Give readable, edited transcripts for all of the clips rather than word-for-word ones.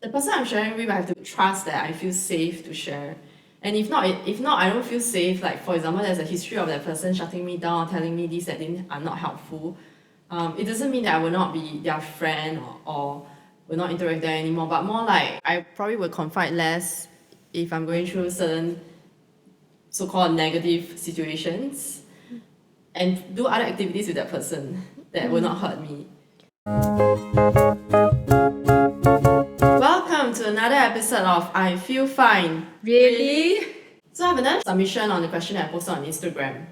The person I'm sharing with, I have to trust that I feel safe to share. And if not, I don't feel safe. Like for example, there's a history of that person shutting me down, telling me this that they are not helpful. It doesn't mean that I will not be their friend or will not interact there anymore. But more like I probably will confide less if I'm going through certain so-called negative situations, and do other activities with that person that will not hurt me. Welcome to another episode of I Feel Fine. Really? So I have another submission on the question I posted on Instagram,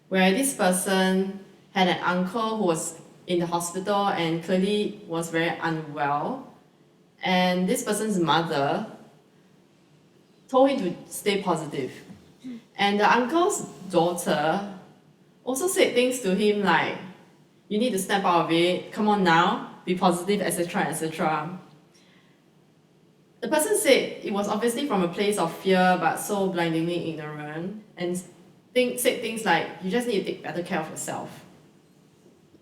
where this person had an uncle who was in the hospital and clearly was very unwell. And this person's mother told him to stay positive. And the uncle's daughter also said things to him like, you need to snap out of it, come on now, be positive, etc., etc. The person said it was obviously from a place of fear but so blindingly ignorant, and said things like, you just need to take better care of yourself.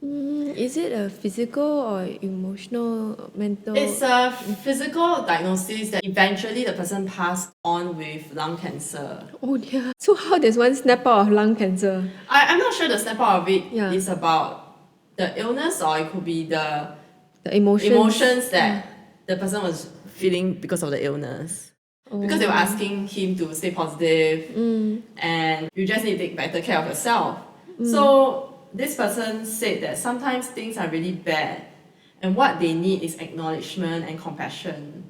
Is it a physical or emotional, mental? It's a physical diagnosis that eventually the person passed on with lung cancer. Oh dear. So how does one snap out of lung cancer? I'm not sure the snap out of it Yeah. is about the illness, or it could be the The emotions. that the person was feeling because of the illness. Because they were asking him to stay positive and you just need to take better care of yourself. So this person said that sometimes things are really bad and what they need is acknowledgement and compassion.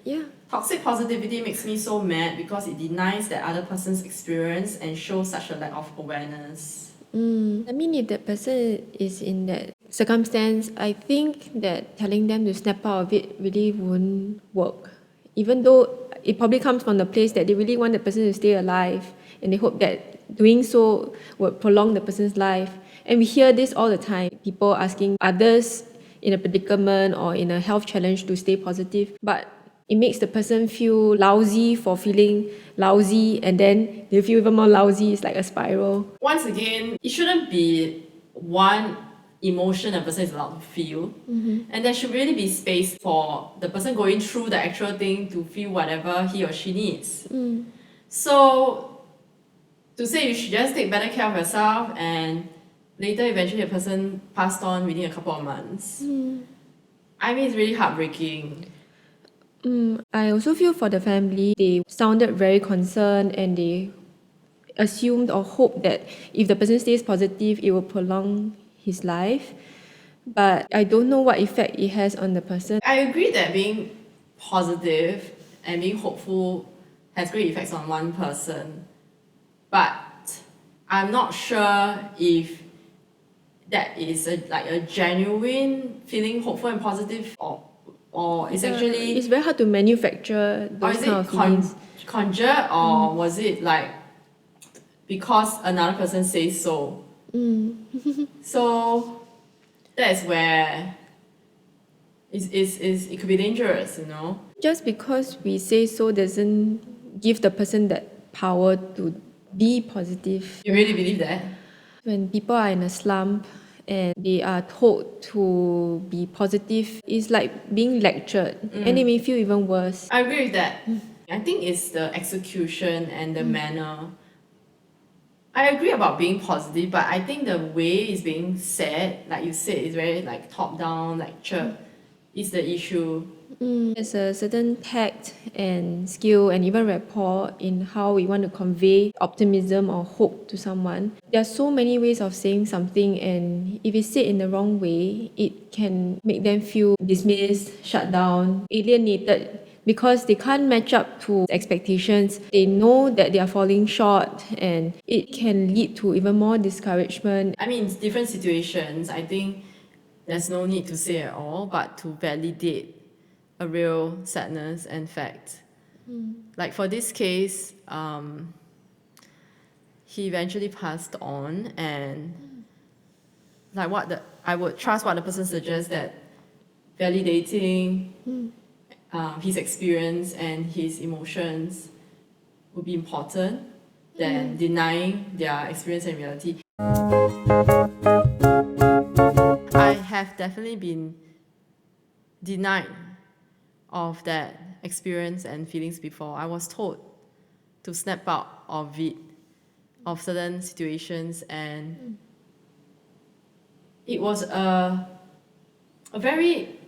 Yeah. Toxic positivity makes me so mad because it denies that other person's experience and shows such a lack of awareness. I mean, if that person is in that circumstance, I think that telling them to snap out of it really won't work. Even though it probably comes from the place that they really want the person to stay alive and they hope that doing so would prolong the person's life. And we hear this all the time, people asking others in a predicament or in a health challenge to stay positive. But it makes the person feel lousy for feeling lousy, and then they feel even more lousy. It's like a spiral. Once again, it shouldn't be one emotion a person is allowed to feel, and there should really be space for the person going through the actual thing to feel whatever he or she needs. So to say you should just take better care of yourself and later eventually a person passed on within a couple of months, I mean, it's really heartbreaking. I also feel for the family. They sounded very concerned and they assumed or hoped that if the person stays positive, it will prolong his life. But I don't know what effect it has on the person. I agree that being positive and being hopeful has great effects on one person, but I'm not sure if that is a genuine feeling hopeful and positive, or it's actually, It's very hard to manufacture or those is kind it of feelings. conjured, or was it like because another person says so? So that's where it could be dangerous, you know. Just because we say so doesn't give the person that power to be positive. You really believe that? When people are in a slump and they are told to be positive, it's like being lectured, and it may feel even worse. I agree with that. I think it's the execution and the manner. I agree about being positive, but I think the way it's being said, like you said, is very like top down lecture, is the issue. There's a certain tact and skill and even rapport in how we want to convey optimism or hope to someone. There are so many ways of saying something, and if it's said in the wrong way, it can make them feel dismissed, shut down, alienated, because they can't match up to expectations. They know that they are falling short, and it can lead to even more discouragement. I mean, it's different situations. I think there's no need to say at all, but to validate a real sadness and fact. Like for this case, he eventually passed on, and like I would trust what the person suggests, that validating his experience and his emotions would be important than denying their experience and reality. I have definitely been denied of that experience and feelings before. I was told to snap out of it, of certain situations, and it was a very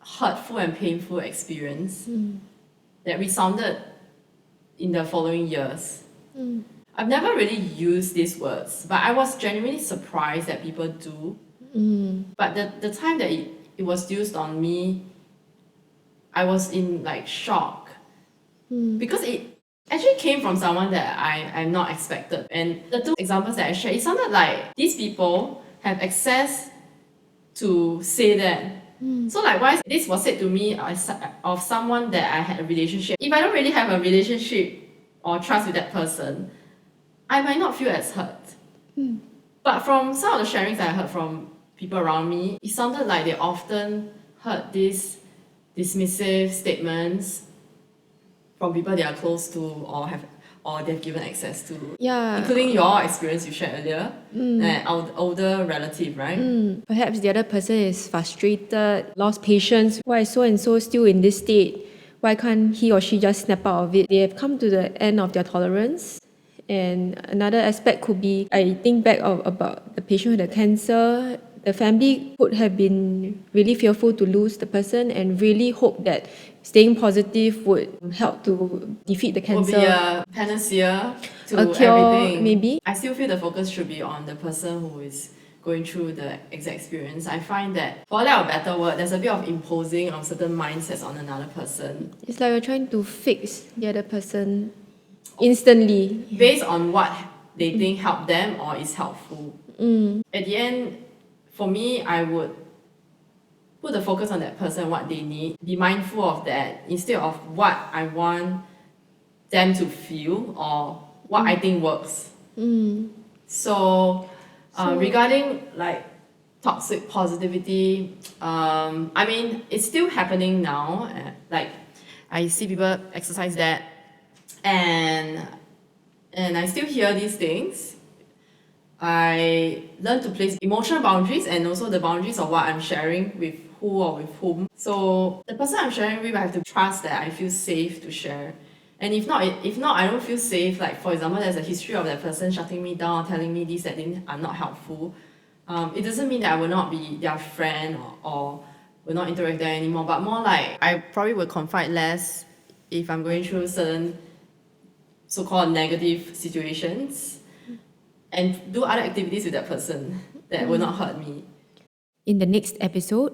hurtful and painful experience that resounded in the following years. I've never really used these words, but I was genuinely surprised that people do. But the time that it was used on me, I was in like shock because it actually came from someone that I'm not expected. And the two examples that I shared, it sounded like these people have access to say that. So likewise, this was said to me of someone that I had a relationship. If I don't really have a relationship or trust with that person, I might not feel as hurt. But from some of the sharings I heard from people around me, it sounded like they often heard these dismissive statements from people they are close to or they've given access to. Yeah. Including your experience you shared earlier, an older relative, right? Perhaps the other person is frustrated, lost patience. Why is so and so still in this state? Why can't he or she just snap out of it? They have come to the end of their tolerance. And another aspect could be, I think back about the patient with the cancer. The family could have been really fearful to lose the person and really hope that staying positive would help to defeat the cancer. Will be a panacea to A cure, everything. maybe. I still feel the focus should be on the person who is going through the exact experience. I find that, for lack of a better word, there's a bit of imposing of certain mindsets on another person It's like we're trying to fix the other person instantly. based on what they think helped them or is helpful. At the end, for me, I would put the focus on that person, what they need, be mindful of that instead of what I want them to feel or what I think works. So, regarding like toxic positivity, I mean, it's still happening now. Like, I see people exercise that, and I still hear these things. I learn to place emotional boundaries and also the boundaries of what I'm sharing with who or with whom. So the person I'm sharing with, I have to trust that I feel safe to share. And if not, I don't feel safe. Like for example, there's a history of that person shutting me down, telling me this, that things are not helpful. It doesn't mean that I will not be their friend or will not interact with them anymore. But more like I probably will confide less if I'm going through certain so-called negative situations, and do other activities with that person that will not hurt me. In the next episode,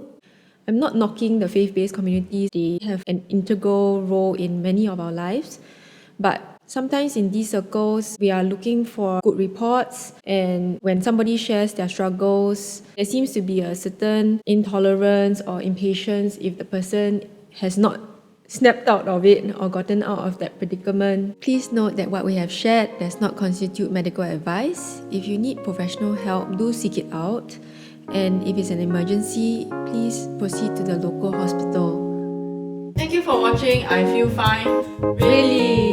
I'm not knocking the faith-based communities. They have an integral role in many of our lives. But sometimes in these circles, we are looking for good reports. And when somebody shares their struggles, there seems to be a certain intolerance or impatience if the person has not snapped out of it or gotten out of that predicament. Please note that what we have shared does not constitute medical advice. If you need professional help, do seek it out. And if it's an emergency, please proceed to the local hospital. Thank you for watching. I feel fine. Really.